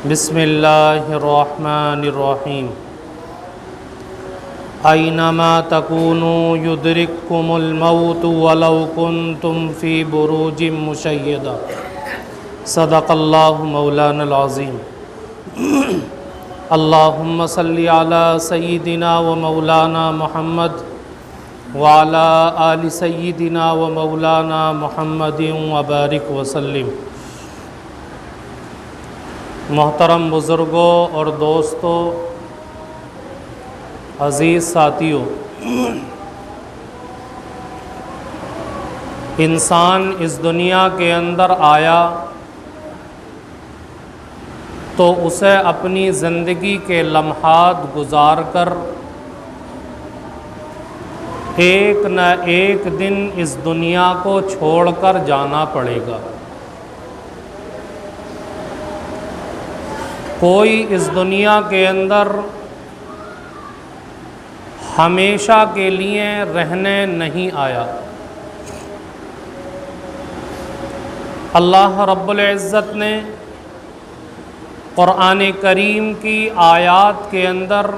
بسم اللہ الرحمن الرحیم اینما تکونوا یدرککم الموت ولو کنتم فی بروج مشیدہ صدق اللہ مولانا العظیم۔ اللہم صلی علی سیدنا و مولانا محمد وعلی آل سیدنا و مولانا محمد وبارک وسلم۔ محترم بزرگوں اور دوستوں، عزیز ساتھیوں، انسان اس دنیا کے اندر آیا تو اسے اپنی زندگی کے لمحات گزار کر ایک نہ ایک دن اس دنیا کو چھوڑ کر جانا پڑے گا۔ کوئی اس دنیا کے اندر ہمیشہ کے لیے رہنے نہیں آیا۔ اللہ رب العزت نے قرآن کریم کی آیات کے اندر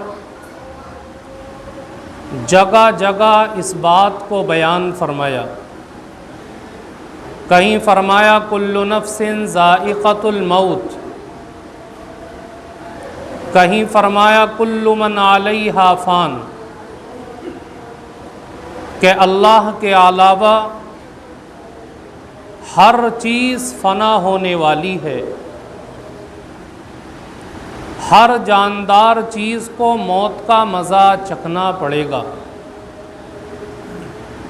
جگہ جگہ اس بات کو بیان فرمایا۔ کہیں فرمایا کل نفس ذائقۃ الموت، کہیں فرمایا کل من علیہا فان، کہ اللہ کے علاوہ ہر چیز فنا ہونے والی ہے، ہر جاندار چیز کو موت کا مزہ چکھنا پڑے گا۔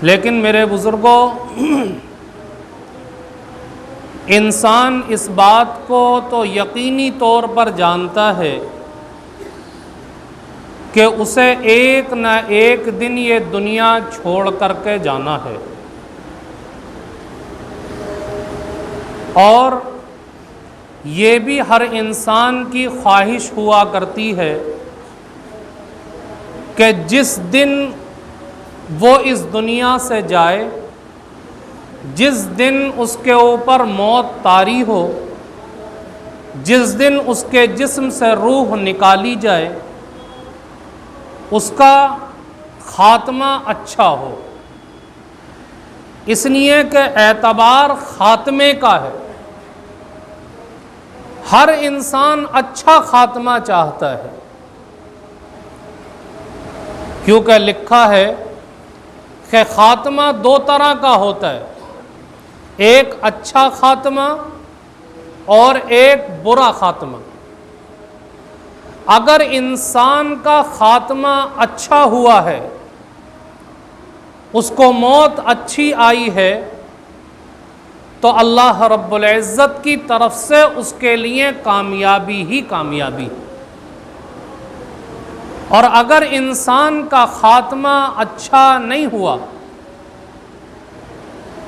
لیکن میرے بزرگوں، انسان اس بات کو تو یقینی طور پر جانتا ہے کہ اسے ایک نہ ایک دن یہ دنیا چھوڑ کر کے جانا ہے، اور یہ بھی ہر انسان کی خواہش ہوا کرتی ہے کہ جس دن وہ اس دنیا سے جائے، جس دن اس کے اوپر موت طاری ہو، جس دن اس کے جسم سے روح نکالی جائے، اس کا خاتمہ اچھا ہو، اس لیے کہ اعتبار خاتمے کا ہے۔ ہر انسان اچھا خاتمہ چاہتا ہے، کیونکہ لکھا ہے کہ خاتمہ دو طرح کا ہوتا ہے، ایک اچھا خاتمہ اور ایک برا خاتمہ۔ اگر انسان کا خاتمہ اچھا ہوا ہے، اس کو موت اچھی آئی ہے، تو اللہ رب العزت کی طرف سے اس کے لیے کامیابی ہی کامیابی۔ اور اگر انسان کا خاتمہ اچھا نہیں ہوا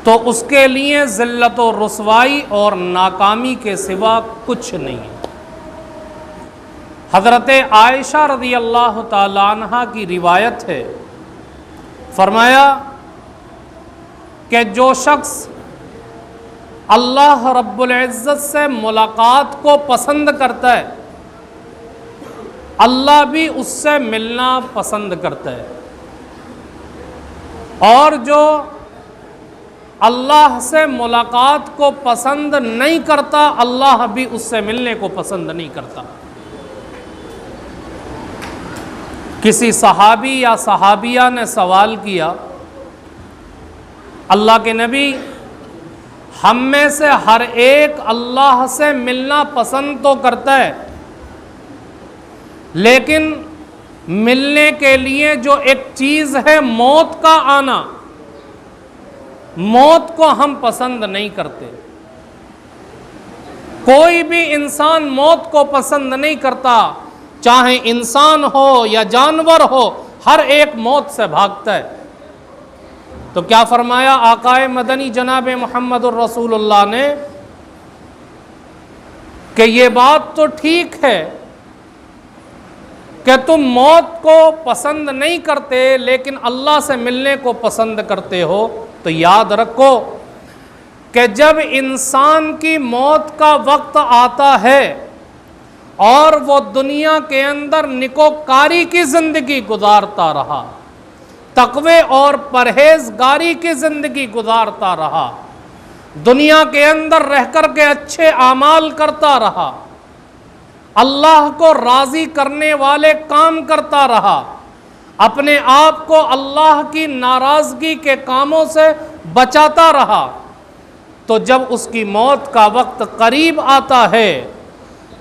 تو اس کے لیے ذلت و رسوائی اور ناکامی کے سوا کچھ نہیں ہے۔ حضرت عائشہ رضی اللہ تعالی عنہ کی روایت ہے، فرمایا کہ جو شخص اللہ رب العزت سے ملاقات کو پسند کرتا ہے، اللہ بھی اس سے ملنا پسند کرتا ہے، اور جو اللہ سے ملاقات کو پسند نہیں کرتا، اللہ بھی اس سے ملنے کو پسند نہیں کرتا۔ کسی صحابی یا صحابیہ نے سوال کیا، اللہ کے نبی، ہم میں سے ہر ایک اللہ سے ملنا پسند تو کرتا ہے، لیکن ملنے کے لیے جو ایک چیز ہے موت کا آنا، موت کو ہم پسند نہیں کرتے۔ کوئی بھی انسان موت کو پسند نہیں کرتا، چاہے انسان ہو یا جانور ہو، ہر ایک موت سے بھاگتا ہے۔ تو کیا فرمایا آقا مدنی جناب محمد الرسول اللہ نے کہ یہ بات تو ٹھیک ہے کہ تم موت کو پسند نہیں کرتے لیکن اللہ سے ملنے کو پسند کرتے ہو، تو یاد رکھو کہ جب انسان کی موت کا وقت آتا ہے اور وہ دنیا کے اندر نکوکاری کی زندگی گزارتا رہا، تقوی اور پرہیزگاری کی زندگی گزارتا رہا، دنیا کے اندر رہ کر کے اچھے اعمال کرتا رہا، اللہ کو راضی کرنے والے کام کرتا رہا، اپنے آپ کو اللہ کی ناراضگی کے کاموں سے بچاتا رہا، تو جب اس کی موت کا وقت قریب آتا ہے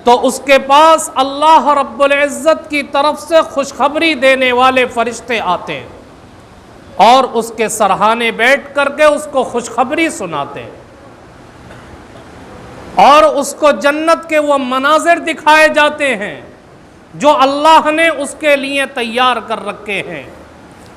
تو اس کے پاس اللہ رب العزت کی طرف سے خوشخبری دینے والے فرشتے آتے ہیں اور اس کے سرہانے بیٹھ کر کے اس کو خوشخبری سناتے ہیں اور اس کو جنت کے وہ مناظر دکھائے جاتے ہیں جو اللہ نے اس کے لیے تیار کر رکھے ہیں۔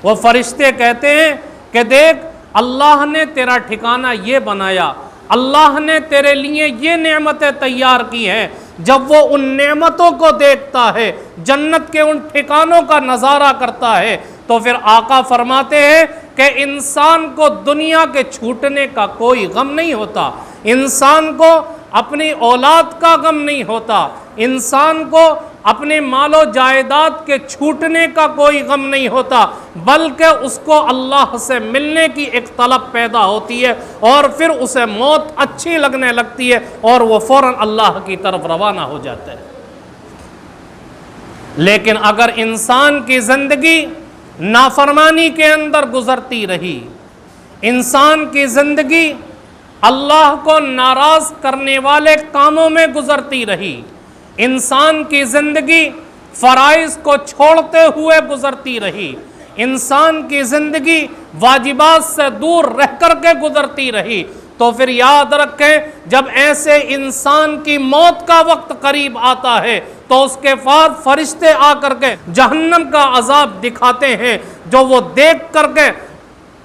وہ فرشتے کہتے ہیں کہ دیکھ، اللہ نے تیرا ٹھکانہ یہ بنایا، اللہ نے تیرے لیے یہ نعمتیں تیار کی ہیں۔ جب وہ ان نعمتوں کو دیکھتا ہے، جنت کے ان ٹھکانوں کا نظارہ کرتا ہے، تو پھر آقا فرماتے ہیں کہ انسان کو دنیا کے چھوٹنے کا کوئی غم نہیں ہوتا، انسان کو اپنی اولاد کا غم نہیں ہوتا، انسان کو اپنے مال و جائیداد کے چھوٹنے کا کوئی غم نہیں ہوتا، بلکہ اس کو اللہ سے ملنے کی ایک طلب پیدا ہوتی ہے اور پھر اسے موت اچھی لگنے لگتی ہے اور وہ فوراً اللہ کی طرف روانہ ہو جاتا ہے۔ لیکن اگر انسان کی زندگی نافرمانی کے اندر گزرتی رہی، انسان کی زندگی اللہ کو ناراض کرنے والے کاموں میں گزرتی رہی، انسان کی زندگی فرائض کو چھوڑتے ہوئے گزرتی رہی، انسان کی زندگی واجبات سے دور رہ کر کے گزرتی رہی، تو پھر یاد رکھیں جب ایسے انسان کی موت کا وقت قریب آتا ہے تو اس کے بعد فرشتے آ کر کے جہنم کا عذاب دکھاتے ہیں جو وہ دیکھ کر کے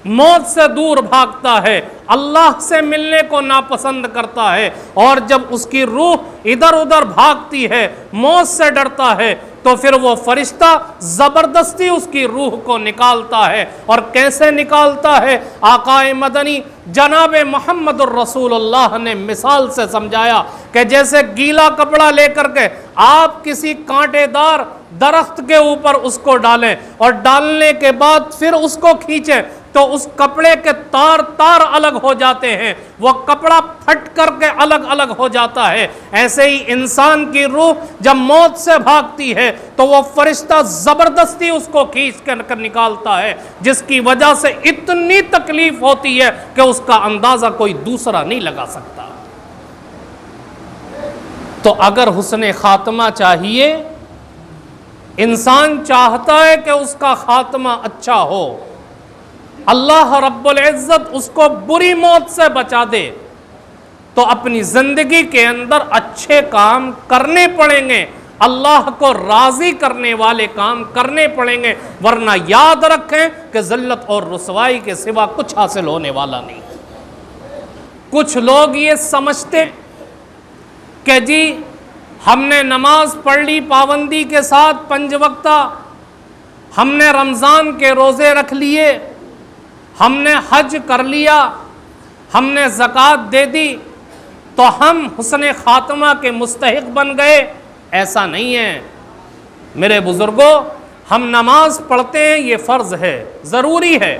موت سے دور بھاگتا ہے، اللہ سے ملنے کو ناپسند کرتا ہے، اور جب اس کی روح ادھر ادھر بھاگتی ہے، موت سے ڈرتا ہے، تو پھر وہ فرشتہ زبردستی اس کی روح کو نکالتا ہے۔ اور کیسے نکالتا ہے؟ آقا مدنی جناب محمد الرسول اللہ نے مثال سے سمجھایا کہ جیسے گیلا کپڑا لے کر کے آپ کسی کانٹے دار درخت کے اوپر اس کو ڈالیں اور ڈالنے کے بعد پھر اس کو کھینچیں تو اس کپڑے کے تار تار الگ ہو جاتے ہیں، وہ کپڑا پھٹ کر کے الگ الگ ہو جاتا ہے۔ ایسے ہی انسان کی روح جب موت سے بھاگتی ہے تو وہ فرشتہ زبردستی اس کو کھینچ کر نکالتا ہے، جس کی وجہ سے اتنی تکلیف ہوتی ہے کہ اس کا اندازہ کوئی دوسرا نہیں لگا سکتا۔ تو اگر حسن خاتمہ چاہیے، انسان چاہتا ہے کہ اس کا خاتمہ اچھا ہو، اللہ رب العزت اس کو بری موت سے بچا دے، تو اپنی زندگی کے اندر اچھے کام کرنے پڑیں گے، اللہ کو راضی کرنے والے کام کرنے پڑیں گے، ورنہ یاد رکھیں کہ ذلت اور رسوائی کے سوا کچھ حاصل ہونے والا نہیں۔ کچھ لوگ یہ سمجھتے کہ جی ہم نے نماز پڑھ لی پابندی کے ساتھ 5 وقتہ، ہم نے رمضان کے روزے رکھ لیے، ہم نے حج کر لیا، ہم نے زکوٰۃ دے دی تو ہم حسن خاتمہ کے مستحق بن گئے۔ ایسا نہیں ہے میرے بزرگوں، ہم نماز پڑھتے ہیں، یہ فرض ہے، ضروری ہے،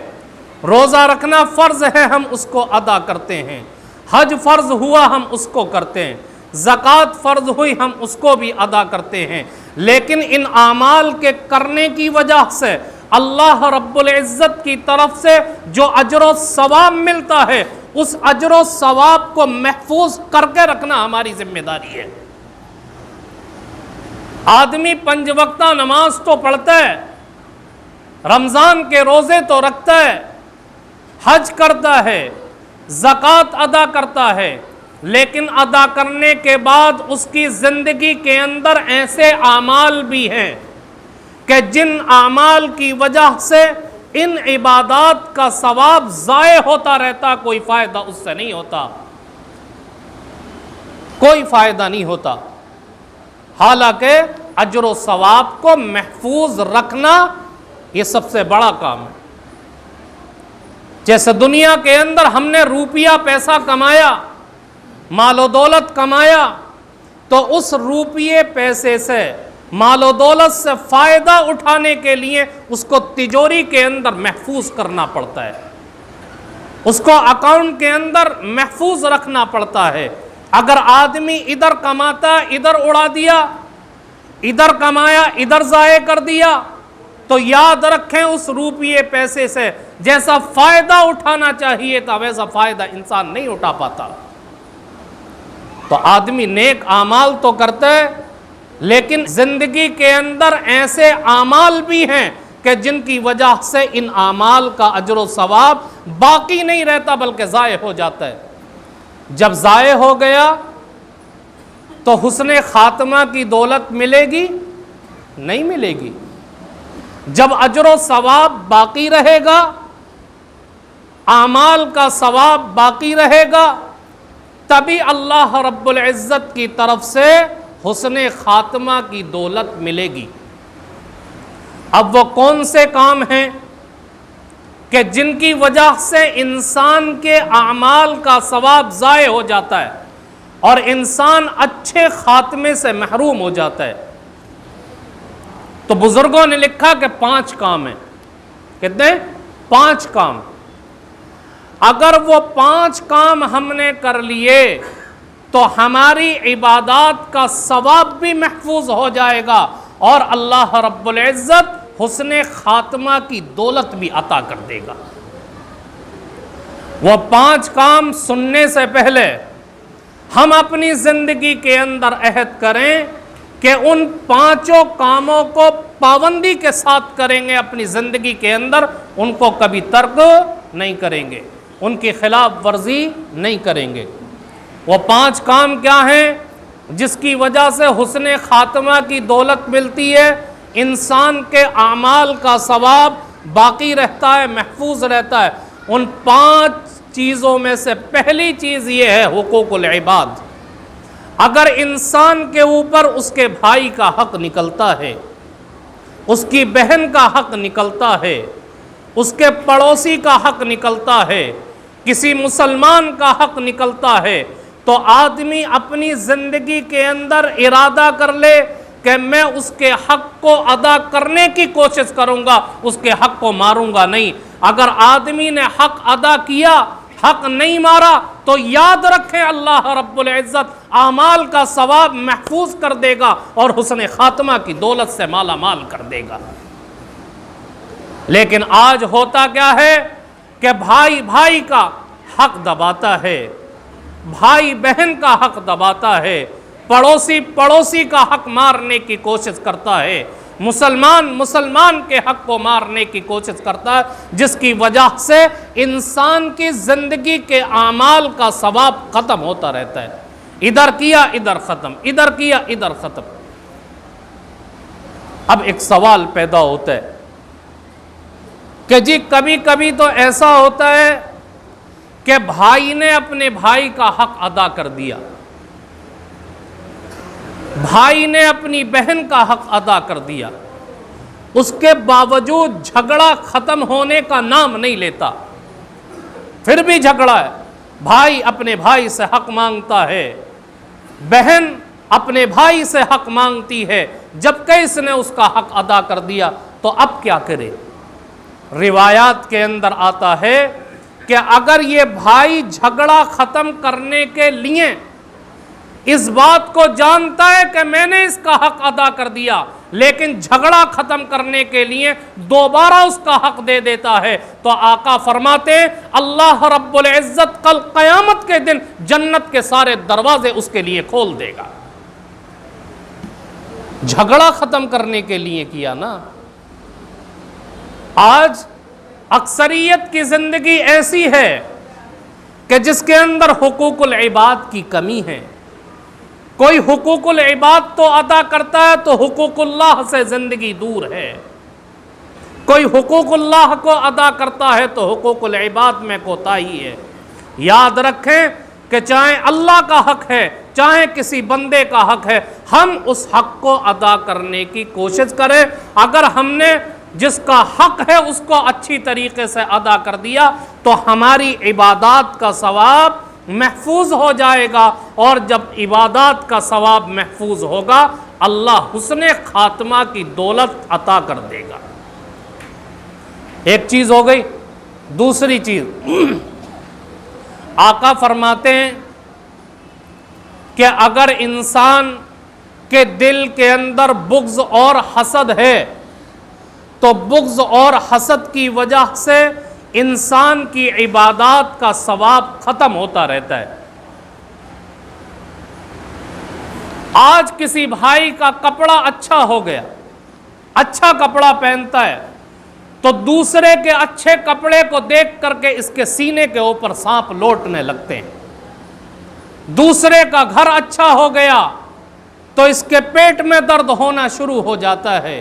روزہ رکھنا فرض ہے، ہم اس کو ادا کرتے ہیں، حج فرض ہوا ہم اس کو کرتے ہیں، زکوٰۃ فرض ہوئی ہم اس کو بھی ادا کرتے ہیں، لیکن ان اعمال کے کرنے کی وجہ سے اللہ رب العزت کی طرف سے جو اجر و ثواب ملتا ہے، اس اجر و ثواب کو محفوظ کر کے رکھنا ہماری ذمہ داری ہے۔ آدمی 5 وقتہ نماز تو پڑھتا ہے، رمضان کے روزے تو رکھتا ہے، حج کرتا ہے، زکوٰۃ ادا کرتا ہے، لیکن ادا کرنے کے بعد اس کی زندگی کے اندر ایسے اعمال بھی ہیں کہ جن اعمال کی وجہ سے ان عبادات کا ثواب ضائع ہوتا رہتا، کوئی فائدہ اس سے نہیں ہوتا، کوئی فائدہ نہیں ہوتا۔ حالانکہ اجر و ثواب کو محفوظ رکھنا یہ سب سے بڑا کام ہے۔ جیسے دنیا کے اندر ہم نے روپیہ پیسہ کمایا، مال و دولت کمایا، تو اس روپیے پیسے سے مال و دولت سے فائدہ اٹھانے کے لیے اس کو تجوری کے اندر محفوظ کرنا پڑتا ہے، اس کو اکاؤنٹ کے اندر محفوظ رکھنا پڑتا ہے۔ اگر آدمی ادھر کماتا ادھر اڑا دیا، ادھر کمایا ادھر ضائع کر دیا، تو یاد رکھیں اس روپیے پیسے سے جیسا فائدہ اٹھانا چاہیے تھا ویسا فائدہ انسان نہیں اٹھا پاتا۔ تو آدمی نیک اعمال تو کرتا ہے، لیکن زندگی کے اندر ایسے اعمال بھی ہیں کہ جن کی وجہ سے ان اعمال کا اجر و ثواب باقی نہیں رہتا بلکہ ضائع ہو جاتا ہے۔ جب ضائع ہو گیا تو حسن خاتمہ کی دولت ملے گی؟ نہیں ملے گی۔ جب اجر و ثواب باقی رہے گا، اعمال کا ثواب باقی رہے گا، تبھی اللہ رب العزت کی طرف سے حسن خاتمہ کی دولت ملے گی۔ اب وہ کون سے کام ہیں کہ جن کی وجہ سے انسان کے اعمال کا ثواب ضائع ہو جاتا ہے اور انسان اچھے خاتمے سے محروم ہو جاتا ہے؟ تو بزرگوں نے لکھا کہ 5 کام ہیں۔ کتنے؟ 5 کام۔ اگر وہ 5 کام ہم نے کر لیے تو ہماری عبادات کا ثواب بھی محفوظ ہو جائے گا اور اللہ رب العزت حسن خاتمہ کی دولت بھی عطا کر دے گا۔ وہ 5 کام سننے سے پہلے ہم اپنی زندگی کے اندر عہد کریں کہ ان 5 کاموں کو پابندی کے ساتھ کریں گے اپنی زندگی کے اندر، ان کو کبھی ترک نہیں کریں گے، ان کی خلاف ورزی نہیں کریں گے۔ وہ 5 کام کیا ہیں جس کی وجہ سے حسن خاتمہ کی دولت ملتی ہے، انسان کے اعمال کا ثواب باقی رہتا ہے، محفوظ رہتا ہے؟ ان 5 چیزوں میں سے پہلی چیز یہ ہے حقوق العباد۔ اگر انسان کے اوپر اس کے بھائی کا حق نکلتا ہے، اس کی بہن کا حق نکلتا ہے، اس کے پڑوسی کا حق نکلتا ہے، کسی مسلمان کا حق نکلتا ہے، تو آدمی اپنی زندگی کے اندر ارادہ کر لے کہ میں اس کے حق کو ادا کرنے کی کوشش کروں گا، اس کے حق کو ماروں گا نہیں۔ اگر آدمی نے حق ادا کیا، حق نہیں مارا، تو یاد رکھیں اللہ رب العزت اعمال کا ثواب محفوظ کر دے گا اور حسن خاتمہ کی دولت سے مالا مال کر دے گا۔ لیکن آج ہوتا کیا ہے کہ بھائی بھائی کا حق دباتا ہے، بھائی بہن کا حق دباتا ہے، پڑوسی پڑوسی کا حق مارنے کی کوشش کرتا ہے، مسلمان کے حق کو مارنے کی کوشش کرتا ہے، جس کی وجہ سے انسان کی زندگی کے اعمال کا ثواب ختم ہوتا رہتا ہے۔ ادھر کیا ادھر ختم، ادھر کیا ادھر ختم۔ اب ایک سوال پیدا ہوتا ہے کہ جی کبھی کبھی تو ایسا ہوتا ہے کہ بھائی نے اپنے بھائی کا حق ادا کر دیا، بھائی نے اپنی بہن کا حق ادا کر دیا، اس کے باوجود جھگڑا ختم ہونے کا نام نہیں لیتا، پھر بھی جھگڑا ہے۔ بھائی اپنے بھائی سے حق مانگتا ہے، بہن اپنے بھائی سے حق مانگتی ہے، جبکہ اس نے اس کا حق ادا کر دیا، تو اب کیا کرے؟ روایات کے اندر آتا ہے کہ اگر یہ بھائی جھگڑا ختم کرنے کے لیے اس بات کو جانتا ہے کہ میں نے اس کا حق ادا کر دیا، لیکن جھگڑا ختم کرنے کے لیے دوبارہ اس کا حق دے دیتا ہے، تو آقا فرماتے ہیں اللہ رب العزت کل قیامت کے دن جنت کے سارے دروازے اس کے لیے کھول دے گا۔ جھگڑا ختم کرنے کے لیے کیا نا۔ آج اکثریت کی زندگی ایسی ہے کہ جس کے اندر حقوق العباد کی کمی ہے۔ کوئی حقوق العباد تو ادا کرتا ہے تو حقوق اللہ سے زندگی دور ہے، کوئی حقوق اللہ کو ادا کرتا ہے تو حقوق العباد میں کوتاہی ہے۔ یاد رکھیں کہ چاہے اللہ کا حق ہے چاہے کسی بندے کا حق ہے، ہم اس حق کو ادا کرنے کی کوشش کریں۔ اگر ہم نے جس کا حق ہے اس کو اچھی طریقے سے ادا کر دیا تو ہماری عبادات کا ثواب محفوظ ہو جائے گا، اور جب عبادات کا ثواب محفوظ ہوگا اللہ حسن خاتمہ کی دولت عطا کر دے گا۔ ایک چیز ہو گئی۔ دوسری چیز، آقا فرماتے ہیں کہ اگر انسان کے دل کے اندر بغض اور حسد ہے تو بغض اور حسد کی وجہ سے انسان کی عبادات کا ثواب ختم ہوتا رہتا ہے۔ آج کسی بھائی کا کپڑا اچھا ہو گیا، اچھا کپڑا پہنتا ہے، تو دوسرے کے اچھے کپڑے کو دیکھ کر کے اس کے سینے کے اوپر سانپ لوٹنے لگتے ہیں۔ دوسرے کا گھر اچھا ہو گیا تو اس کے پیٹ میں درد ہونا شروع ہو جاتا ہے۔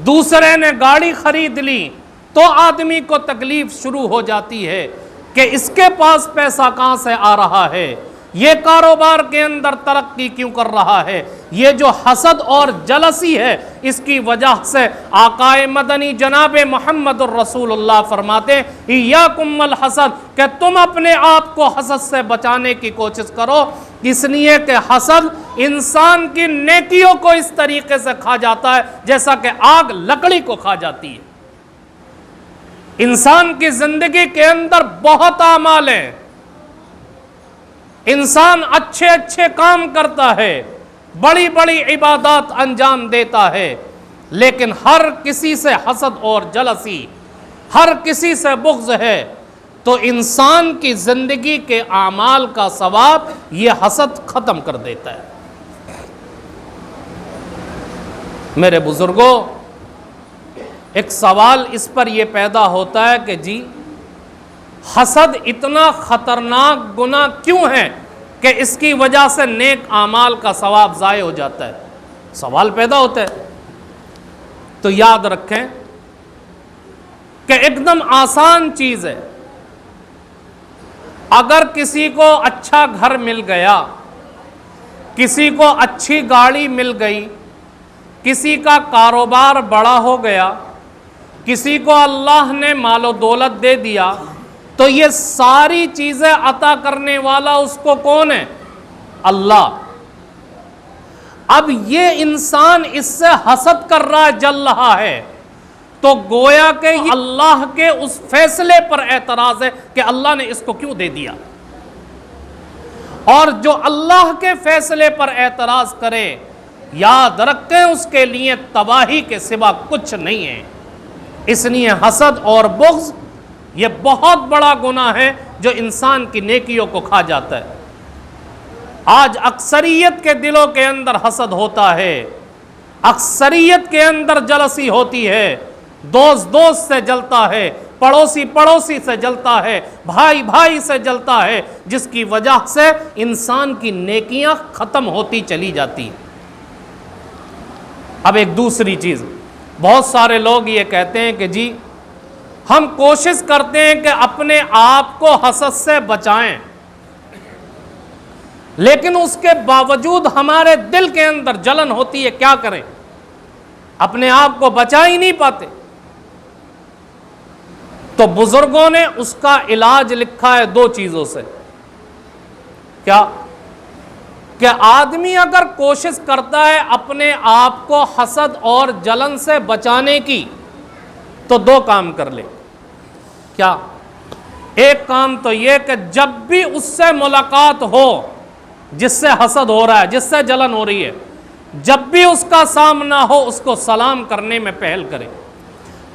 دوسرے نے گاڑی خرید لی تو آدمی کو تکلیف شروع ہو جاتی ہے کہ اس کے پاس پیسہ کہاں سے آ رہا ہے، یہ کاروبار کے اندر ترقی کیوں کر رہا ہے۔ یہ جو حسد اور جلسی ہے اس کی وجہ سے آقا مدنی جناب محمد الرسول اللہ فرماتے ہیں ایاکم الحسد، کہ تم اپنے آپ کو حسد سے بچانے کی کوشش کرو، اس لیے کہ حسد انسان کی نیکیوں کو اس طریقے سے کھا جاتا ہے جیسا کہ آگ لکڑی کو کھا جاتی ہے۔ انسان کی زندگی کے اندر بہت اعمال ہیں، انسان اچھے اچھے کام کرتا ہے، بڑی بڑی عبادات انجام دیتا ہے، لیکن ہر کسی سے حسد اور جلسی، ہر کسی سے بغض ہے، تو انسان کی زندگی کے اعمال کا ثواب یہ حسد ختم کر دیتا ہے۔ میرے بزرگوں، ایک سوال اس پر یہ پیدا ہوتا ہے کہ جی حسد اتنا خطرناک گناہ کیوں ہے کہ اس کی وجہ سے نیک اعمال کا ثواب ضائع ہو جاتا ہے؟ سوال پیدا ہوتا ہے۔ تو یاد رکھیں کہ ایک دم آسان چیز ہے، اگر کسی کو اچھا گھر مل گیا، کسی کو اچھی گاڑی مل گئی، کسی کا کاروبار بڑا ہو گیا، کسی کو اللہ نے مال و دولت دے دیا، تو یہ ساری چیزیں عطا کرنے والا اس کو کون ہے؟ اللہ۔ اب یہ انسان اس سے حسد کر رہا ہے، جل رہا ہے، تو گویا کہ اللہ کے اس فیصلے پر اعتراض ہے کہ اللہ نے اس کو کیوں دے دیا۔ اور جو اللہ کے فیصلے پر اعتراض کرے، یاد رکھیں اس کے لیے تباہی کے سوا کچھ نہیں ہے۔ اس لیے حسد اور بغض یہ بہت بڑا گناہ ہے جو انسان کی نیکیوں کو کھا جاتا ہے۔ آج اکثریت کے دلوں کے اندر حسد ہوتا ہے، اکثریت کے اندر جلسی ہوتی ہے، دوست دوست سے جلتا ہے، پڑوسی پڑوسی سے جلتا ہے، بھائی بھائی سے جلتا ہے، جس کی وجہ سے انسان کی نیکیاں ختم ہوتی چلی جاتی ہیں۔ اب ایک دوسری چیز، بہت سارے لوگ یہ کہتے ہیں کہ جی ہم کوشش کرتے ہیں کہ اپنے آپ کو حسد سے بچائیں، لیکن اس کے باوجود ہمارے دل کے اندر جلن ہوتی ہے، کیا کریں؟ اپنے آپ کو بچا ہی نہیں پاتے۔ تو بزرگوں نے اس کا علاج لکھا ہے دو چیزوں سے۔ کیا؟ کہ آدمی اگر کوشش کرتا ہے اپنے آپ کو حسد اور جلن سے بچانے کی تو دو کام کر لے۔ کیا؟ ایک کام تو یہ کہ جب بھی اس سے ملاقات ہو جس سے حسد ہو رہا ہے، جس سے جلن ہو رہی ہے، جب بھی اس کا سامنا ہو اس کو سلام کرنے میں پہل کرے،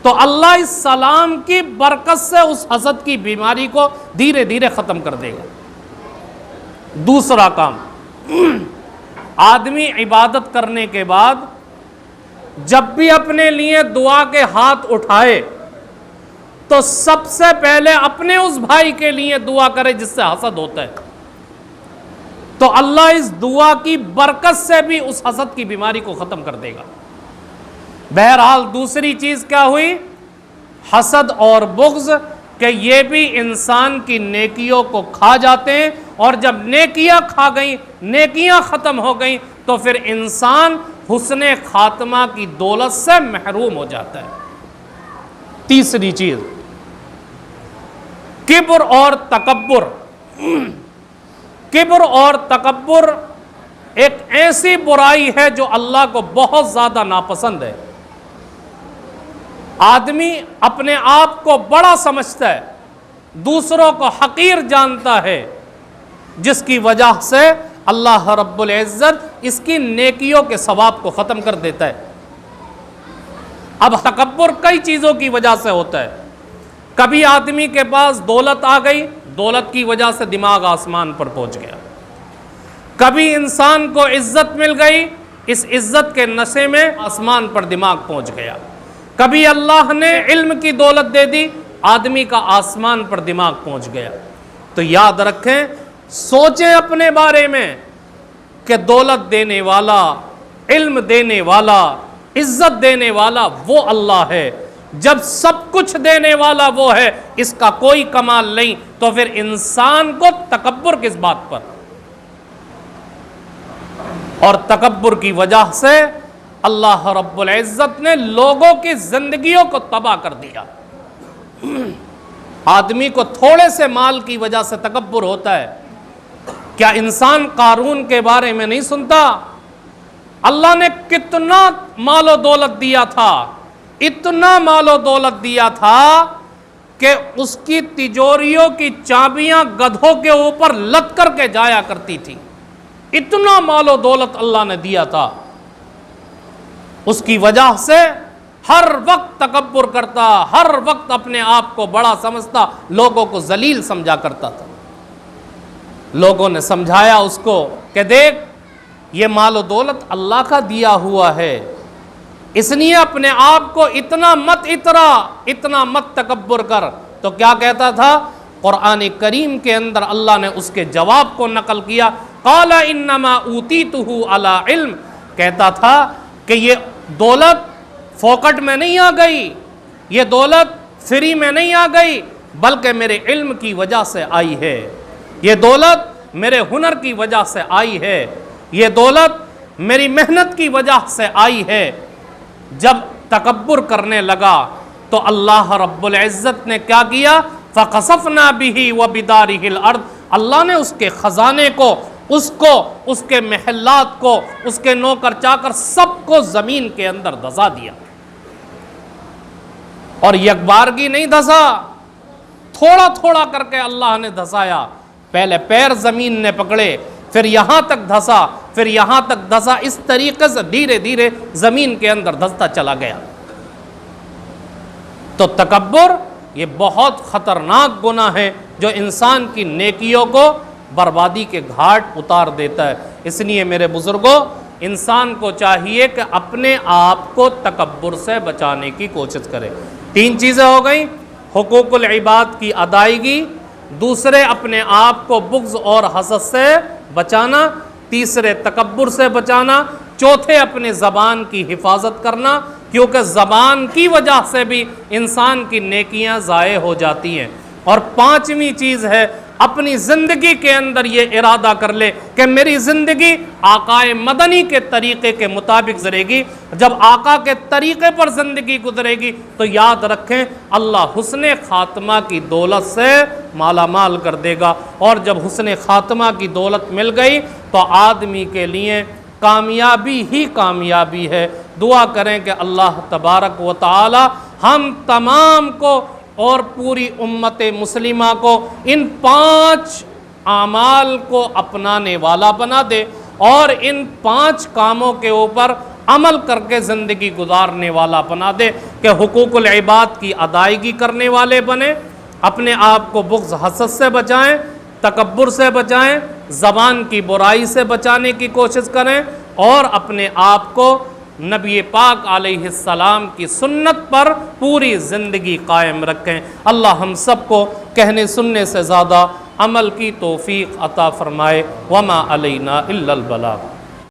تو اللہ اس سلام کی برکت سے اس حسد کی بیماری کو دھیرے دھیرے ختم کر دے گا۔ دوسرا کام، آدمی عبادت کرنے کے بعد جب بھی اپنے لیے دعا کے ہاتھ اٹھائے تو سب سے پہلے اپنے اس بھائی کے لیے دعا کرے جس سے حسد ہوتا ہے، تو اللہ اس دعا کی برکت سے بھی اس حسد کی بیماری کو ختم کر دے گا۔ بہرحال دوسری چیز کیا ہوئی؟ حسد اور بغض، کہ یہ بھی انسان کی نیکیوں کو کھا جاتے ہیں، اور جب نیکیاں کھا گئیں، نیکیاں ختم ہو گئیں، تو پھر انسان حسن خاتمہ کی دولت سے محروم ہو جاتا ہے۔ تیسری چیز، کبر اور تکبر۔ کبر اور تکبر ایک ایسی برائی ہے جو اللہ کو بہت زیادہ ناپسند ہے۔ آدمی اپنے آپ کو بڑا سمجھتا ہے، دوسروں کو حقیر جانتا ہے، جس کی وجہ سے اللہ رب العزت اس کی نیکیوں کے ثواب کو ختم کر دیتا ہے۔ اب تکبر کئی چیزوں کی وجہ سے ہوتا ہے۔ کبھی آدمی کے پاس دولت آ گئی، دولت کی وجہ سے دماغ آسمان پر پہنچ گیا۔ کبھی انسان کو عزت مل گئی، اس عزت کے نشے میں آسمان پر دماغ پہنچ گیا۔ کبھی اللہ نے علم کی دولت دے دی، آدمی کا آسمان پر دماغ پہنچ گیا۔ تو یاد رکھیں، سوچیں اپنے بارے میں کہ دولت دینے والا، علم دینے والا، عزت دینے والا وہ اللہ ہے۔ جب سب کچھ دینے والا وہ ہے، اس کا کوئی کمال نہیں، تو پھر انسان کو تکبر کس بات پر؟ اور تکبر کی وجہ سے اللہ رب العزت نے لوگوں کی زندگیوں کو تباہ کر دیا۔ آدمی کو تھوڑے سے مال کی وجہ سے تکبر ہوتا ہے۔ کیا انسان قارون کے بارے میں نہیں سنتا؟ اللہ نے کتنا مال و دولت دیا تھا، اتنا مال و دولت دیا تھا کہ اس کی تجوریوں کی چابیاں گدھوں کے اوپر لد کر کے جایا کرتی تھی۔ اتنا مال و دولت اللہ نے دیا تھا، اس کی وجہ سے ہر وقت تکبر کرتا، ہر وقت اپنے آپ کو بڑا سمجھتا، لوگوں کو ذلیل سمجھا کرتا تھا۔ لوگوں نے سمجھایا اس کو کہ دیکھ، یہ مال و دولت اللہ کا دیا ہوا ہے، اس لیے اپنے آپ کو اتنا مت اترا، اتنا مت تکبر کر۔ تو کیا کہتا تھا؟ قرآن کریم کے اندر اللہ نے اس کے جواب کو نقل کیا، قال انما اوتیتہ علی علم، کہتا تھا کہ یہ دولت فوکٹ میں نہیں آ گئی، یہ دولت فری میں نہیں آ گئی، بلکہ میرے علم کی وجہ سے آئی ہے، یہ دولت میرے ہنر کی وجہ سے آئی ہے، یہ دولت میری محنت کی وجہ سے آئی ہے۔ جب تکبر کرنے لگا تو اللہ رب العزت نے کیا کیا؟ فَخَسَفْنَا بِهِ وَبِدَارِهِ الْأَرْضِ، اللہ نے اس کے خزانے کو، اس کے محلات کو، اس کے نوکر چاکر سب کو زمین کے اندر دھسا دیا۔ اور یکبارگی نہیں دھسا، تھوڑا تھوڑا کر کے اللہ نے دھسایا۔ پہلے پیر زمین نے پکڑے، پھر یہاں تک دھسا، پھر یہاں تک دھسا، اس طریقے سے دھیرے دھیرے زمین کے اندر دھستا چلا گیا۔ تو تکبر یہ بہت خطرناک گناہ ہے جو انسان کی نیکیوں کو بربادی کے گھاٹ اتار دیتا ہے۔ اس لیے میرے بزرگوں، انسان کو چاہیے کہ اپنے آپ کو تکبر سے بچانے کی کوشش کرے۔ 3 چیزیں ہو گئیں، حقوق العباد کی ادائیگی، دوسرے اپنے آپ کو بغض اور حسد سے بچانا، تیسرے تکبر سے بچانا، چوتھے اپنے زبان کی حفاظت کرنا، کیونکہ زبان کی وجہ سے بھی انسان کی نیکیاں ضائع ہو جاتی ہیں۔ اور 5ویں چیز ہے، اپنی زندگی کے اندر یہ ارادہ کر لے کہ میری زندگی آقا مدنی کے طریقے کے مطابق گزرے گی۔ جب آقا کے طریقے پر زندگی گزرے گی تو یاد رکھیں اللہ حسن خاتمہ کی دولت سے مالا مال کر دے گا، اور جب حسن خاتمہ کی دولت مل گئی تو آدمی کے لیے کامیابی ہی کامیابی ہے۔ دعا کریں کہ اللہ تبارک و تعالی ہم تمام کو اور پوری امت مسلمہ کو ان 5 اعمال کو اپنانے والا بنا دے، اور ان 5 کاموں کے اوپر عمل کر کے زندگی گزارنے والا بنا دے کہ حقوق العباد کی ادائیگی کرنے والے بنیں، اپنے آپ کو بغض حسد سے بچائیں، تکبر سے بچائیں، زبان کی برائی سے بچانے کی کوشش کریں، اور اپنے آپ کو نبی پاک علیہ السلام کی سنت پر پوری زندگی قائم رکھیں۔ اللہ ہم سب کو کہنے سننے سے زیادہ عمل کی توفیق عطا فرمائے۔ وما علینا الا البلاغ۔